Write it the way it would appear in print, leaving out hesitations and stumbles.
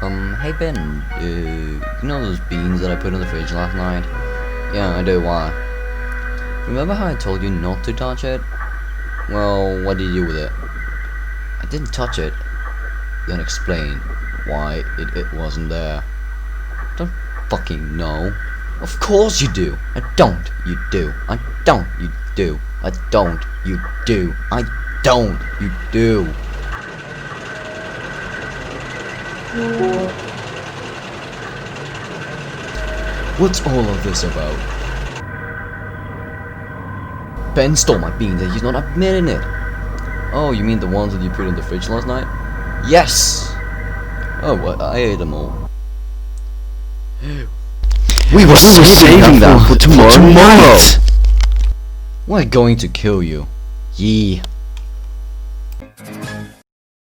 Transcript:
Hey Ben, you know those beans that I put in the fridge last night? Yeah, I do, why? Remember how I told you not to touch it? Well, what did you do with it? I didn't touch it. Then explain why it wasn't there. Don't fucking know. Of course you do. I don't, you do. I don't, you do. I don't, you do. I don't, you do. What's all of this about? Ben stole my beans and he's not admitting it. Oh, you mean the ones that you put in the fridge last night? Yes! Oh, well, I ate them all. We were saving that for tomorrow night! We're going to kill you. Yee.